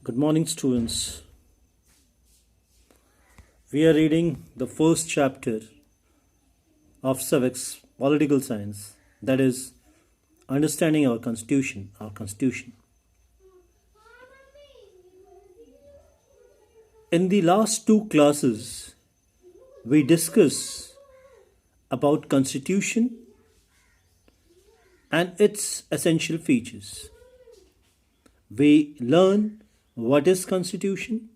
Good morning, students. We are reading the first chapter of civics, political science, that is, understanding our constitution. In the last two classes, we discuss about constitution and its essential features. We learn what is constitution,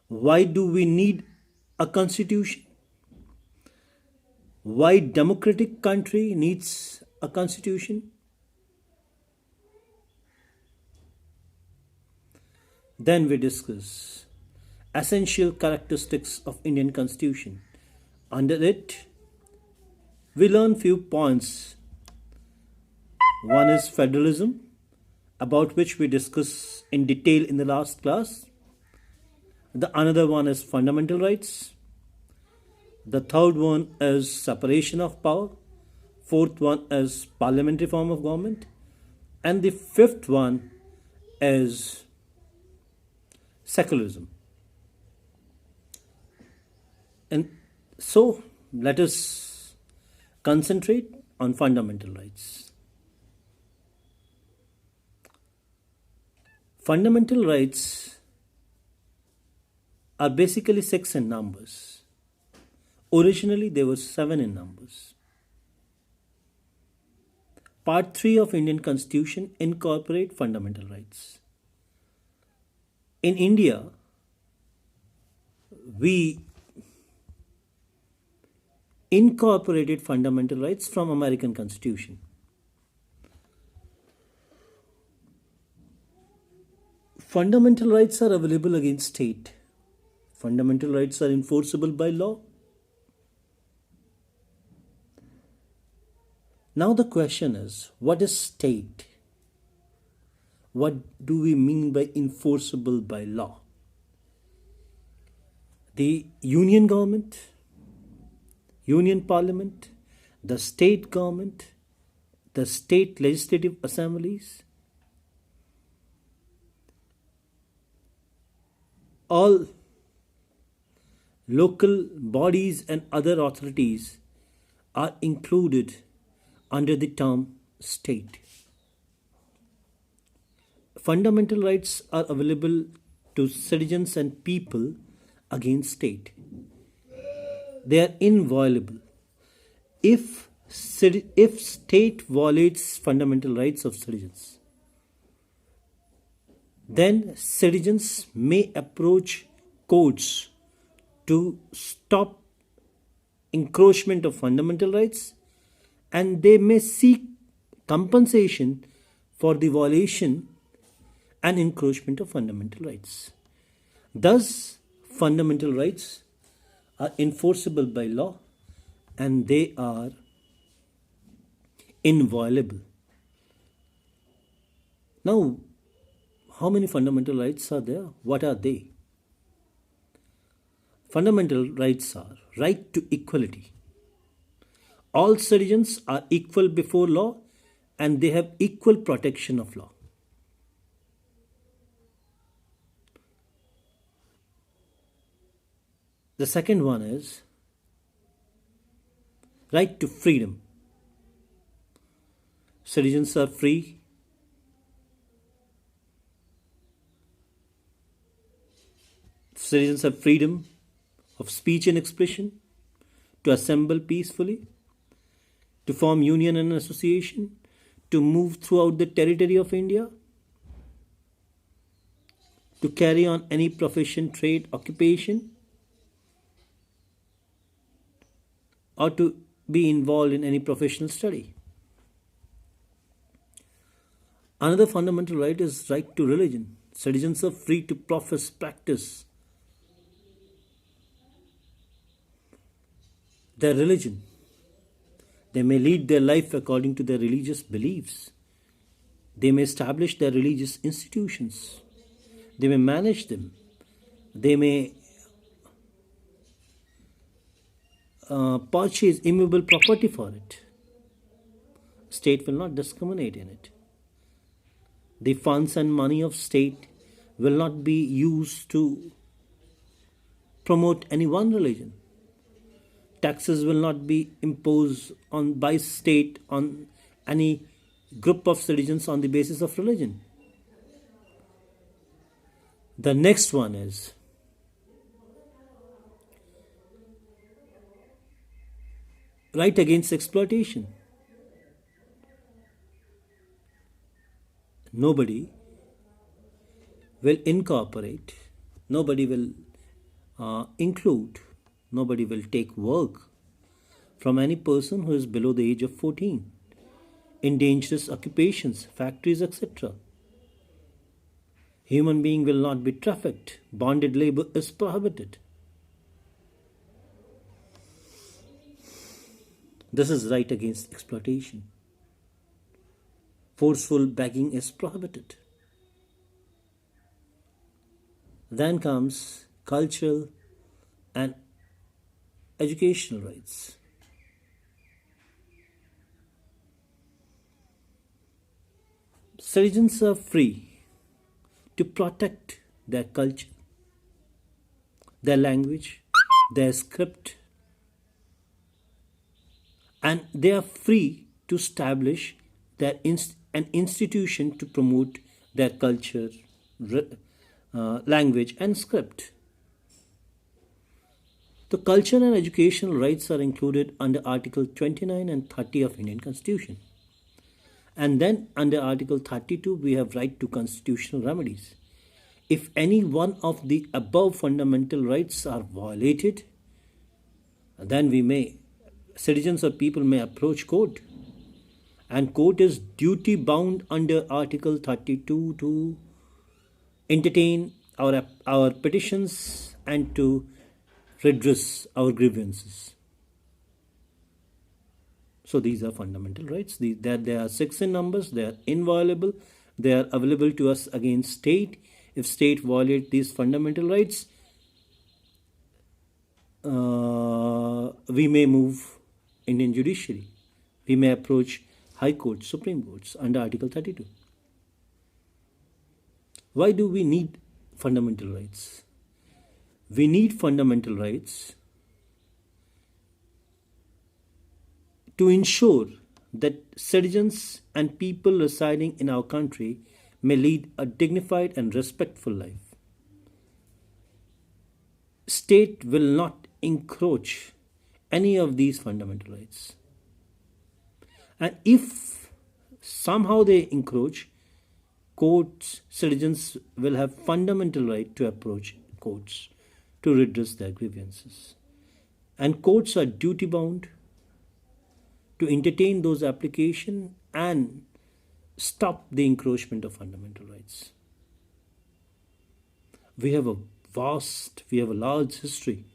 why do we need a constitution, why democratic country needs a constitution. Then we discuss essential characteristics of Indian constitution. Under it, we learn few points. One is federalism, about which we discussed in detail in the last class. The another one is fundamental rights. The third one is separation of power. Fourth one is parliamentary form of government. And the fifth one is secularism. And so let us concentrate on fundamental rights. Fundamental rights are basically 6 in numbers. Originally, they were 7 in numbers. Part 3 of Indian Constitution incorporate fundamental rights. In India, we incorporated fundamental rights from American Constitution. Fundamental rights are available against state. Fundamental rights are enforceable by law. Now the question is, what is state? What do we mean by enforceable by law? The union government, union parliament, the state government, the state legislative assemblies, all local bodies and other authorities are included under the term state. Fundamental rights are available to citizens and people against state. They are inviolable. If state violates fundamental rights of citizens, then citizens may approach courts to stop encroachment of fundamental rights, and they may seek compensation for the violation and encroachment of fundamental rights. Thus, fundamental rights are enforceable by law and they are inviolable. Now, how many fundamental rights are there? What are they? Fundamental rights are right to equality. All citizens are equal before law and they have equal protection of law. The second one is right to freedom. Citizens are free. Citizens have freedom of speech and expression, to assemble peacefully, to form union and association, to move throughout the territory of India, to carry on any profession, trade, occupation, or to be involved in any professional study. Another fundamental right is right to religion. Citizens are free to practice their religion. They may lead their life according to their religious beliefs. They may establish their religious institutions. They may manage them. They may purchase immovable property for it. State will not discriminate in it. The funds and money of state will not be used to promote any one religion. Taxes will not be imposed on by state on any group of citizens on the basis of religion. The next one is right against exploitation. Nobody will incorporate, nobody will include, nobody will take work from any person who is below the age of 14 in dangerous occupations, factories, etc. Human being will not be trafficked. Bonded labor is prohibited. This is right against exploitation. Forceful begging is prohibited. Then comes cultural and educational rights. Citizens are free to protect their culture, their language, their script, and they are free to establish an institution to promote their culture, language, and script. The cultural and educational rights are included under Article 29 and 30 of Indian Constitution. And then under Article 32, we have right to constitutional remedies. If any one of the above fundamental rights are violated, then citizens or people may approach court. And court is duty bound under Article 32 to entertain our petitions and to redress our grievances. So these are fundamental rights. There are 6 in numbers. They are inviolable. They are available to us against state. If state violates these fundamental rights, we may move Indian judiciary. We may approach High Court, Supreme Courts under Article 32. Why do we need fundamental rights? We need fundamental rights to ensure that citizens and people residing in our country may lead a dignified and respectful life. State will not encroach any of these fundamental rights. And if somehow they encroach, citizens will have fundamental right to approach courts to redress their grievances. And courts are duty bound to entertain those applications and stop the encroachment of fundamental rights. We have a large history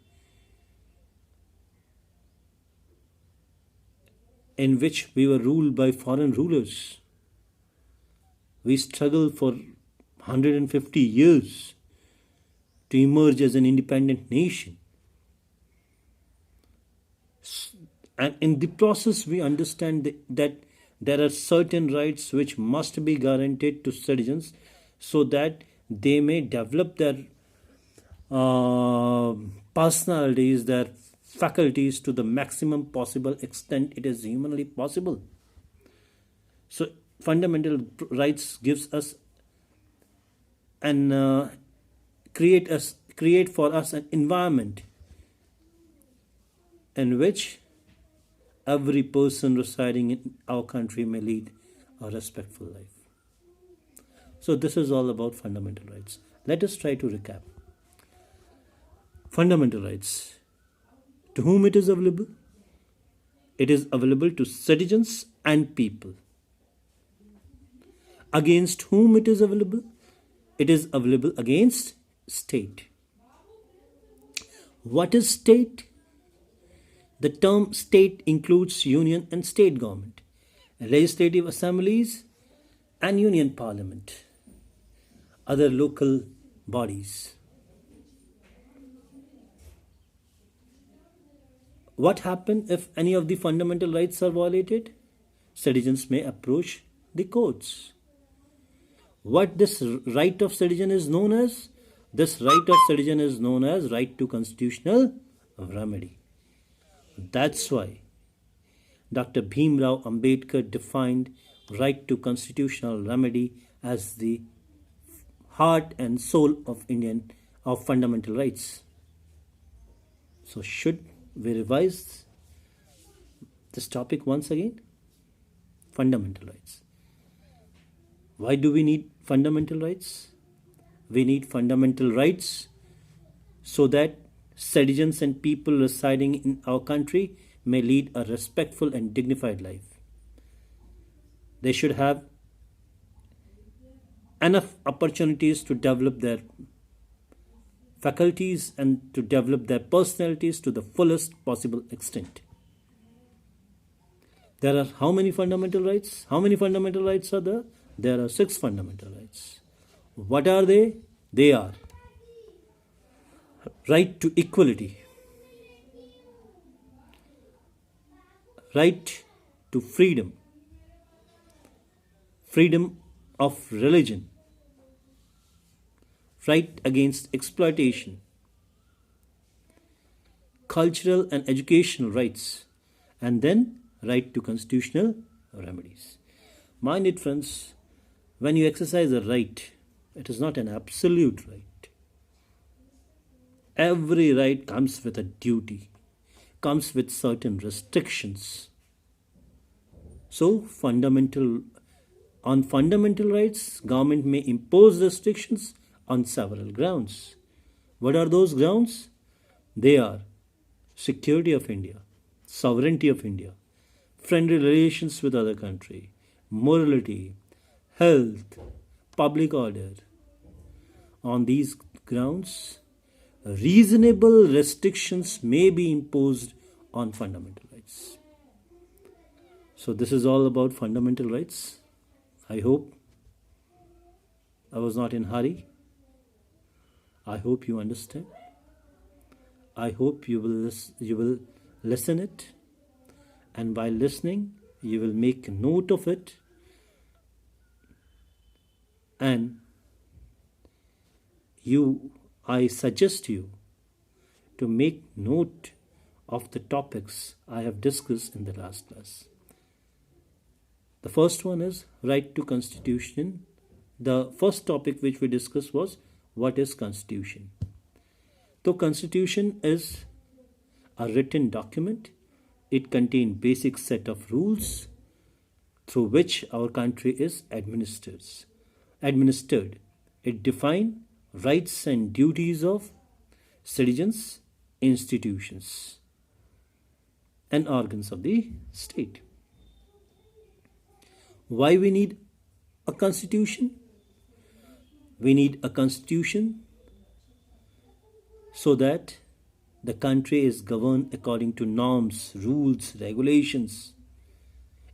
in which we were ruled by foreign rulers. We struggled for 150 years to emerge as an independent nation. And in the process, we understand that there are certain rights which must be guaranteed to citizens so that they may develop their personalities, their faculties to the maximum possible extent it is humanly possible. So fundamental rights gives us and create for us an environment in which every person residing in our country may lead a respectful life. So this is all about fundamental rights. Let us try to recap. Fundamental rights. To whom it is available? It is available to citizens and people. Against whom it is available? It is available against state. What is state? The term state includes union and state government, legislative assemblies and union parliament, other local bodies. What happens if any of the fundamental rights are violated? Citizens may approach the courts. What this right of citizen is known as? This right of citizen is known as right to constitutional remedy. That's why Dr. Bhimrao Ambedkar defined right to constitutional remedy as the heart and soul of fundamental rights. So should we revise this topic once again? Fundamental rights. Why do we need fundamental rights? We need fundamental rights so that citizens and people residing in our country may lead a respectful and dignified life. They should have enough opportunities to develop their faculties and to develop their personalities to the fullest possible extent. There are how many fundamental rights? How many fundamental rights are there? There are 6 fundamental rights. What are they? They are right to equality, right to freedom, freedom of religion, right against exploitation, cultural and educational rights, and then right to constitutional remedies. Mind it, friends, when you exercise a right, it is not an absolute right. Every right comes with a duty, comes with certain restrictions. So, on fundamental rights, government may impose restrictions on several grounds. What are those grounds? They are security of India, sovereignty of India, friendly relations with other country, morality, health, public order. On these grounds, reasonable restrictions may be imposed on fundamental rights. So this is all about fundamental rights. I hope I was not in a hurry. I hope you understand. I hope you will listen it, and while listening you will make a note of it, and I suggest you to make note of the topics I have discussed in the last class. The first one is right to constitution. The first topic which we discussed was what is constitution. So constitution is a written document. It contains basic set of rules through which our country is administered. It defines rights and duties of citizens, institutions, and organs of the state. Why we need a constitution? We need a constitution so that the country is governed according to norms, rules, regulations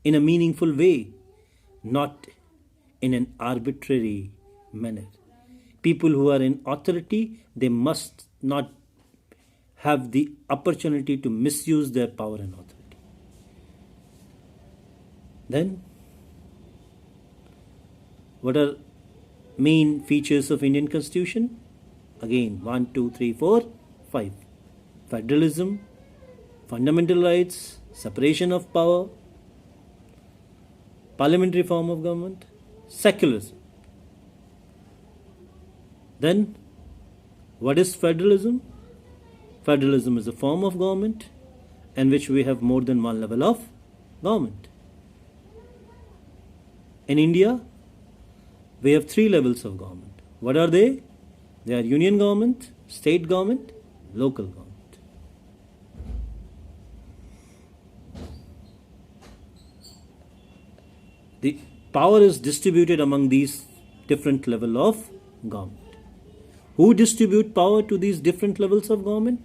in a meaningful way, not in an arbitrary manner. People who are in authority, they must not have the opportunity to misuse their power and authority. Then, what are main features of Indian Constitution? Again, 1, 2, 3, 4, 5. Federalism, fundamental rights, separation of power, parliamentary form of government, secularism. Then, what is federalism? Federalism is a form of government in which we have more than one level of government. In India, we have 3 levels of government. What are they? They are union government, state government, local government. The power is distributed among these different levels of government. Who distribute power to these different levels of government?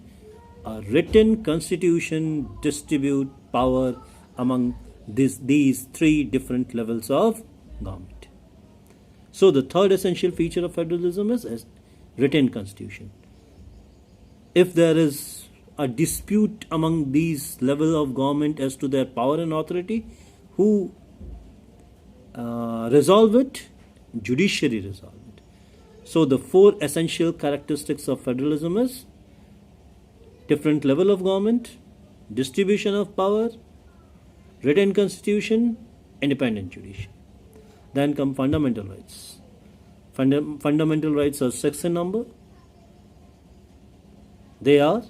A written constitution distribute power among these 3 different levels of government. So the third essential feature of federalism is written constitution. If there is a dispute among these levels of government as to their power and authority, who resolve it? judiciary resolve it. So the four essential characteristics of federalism is different level of government, distribution of power, written constitution, independent judiciary. Then come fundamental rights. Fundamental rights are six in number. They are: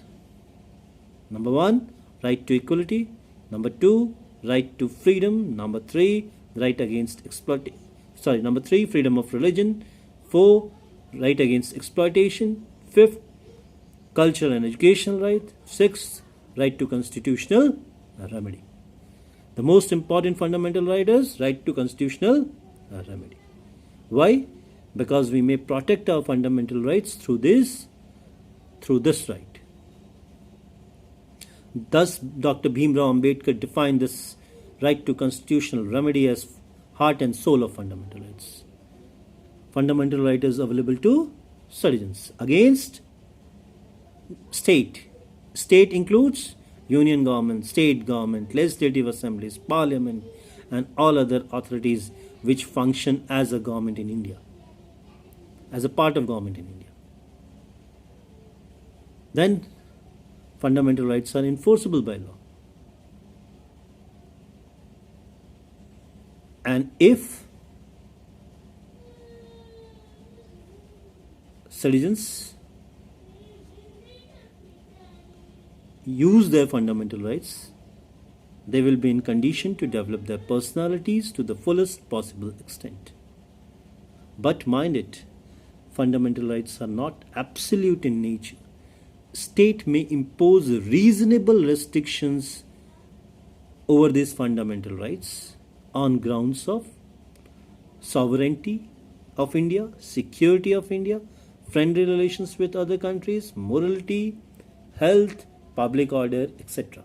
number one, right to equality; number two, right to freedom; number three, right against exploitation. Number three, freedom of religion; four, right against exploitation; fifth, cultural and educational right; sixth, right to constitutional remedy. The most important fundamental right is right to constitutional remedy. Why? Because we may protect our fundamental rights through this right. Thus, Dr. Bhimrao Ambedkar defined this right to constitutional remedy as heart and soul of fundamental rights. Fundamental right is available to citizens against state. State includes union government, state government, legislative assemblies, parliament, and all other authorities which function as a government in India, as a part of government in India. Then, fundamental rights are enforceable by law. And if citizens use their fundamental rights, they will be in condition to develop their personalities to the fullest possible extent. But mind it, fundamental rights are not absolute in nature. State may impose reasonable restrictions over these fundamental rights on grounds of sovereignty of India, security of India, friendly relations with other countries, morality, health, public order, etc.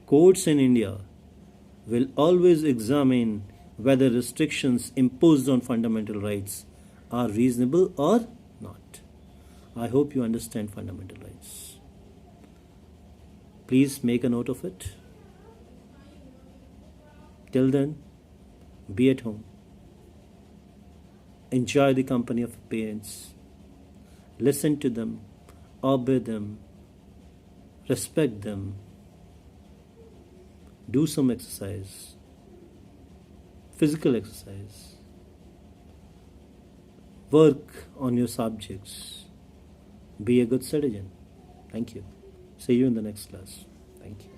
Courts in India will always examine whether restrictions imposed on fundamental rights are reasonable or not. I hope you understand fundamental rights. Please make a note of it. Till then, be at home. Enjoy the company of parents. Listen to them, obey them, respect them. Do some exercise, physical exercise. Work on your subjects. Be a good citizen. Thank you. See you in the next class. Thank you.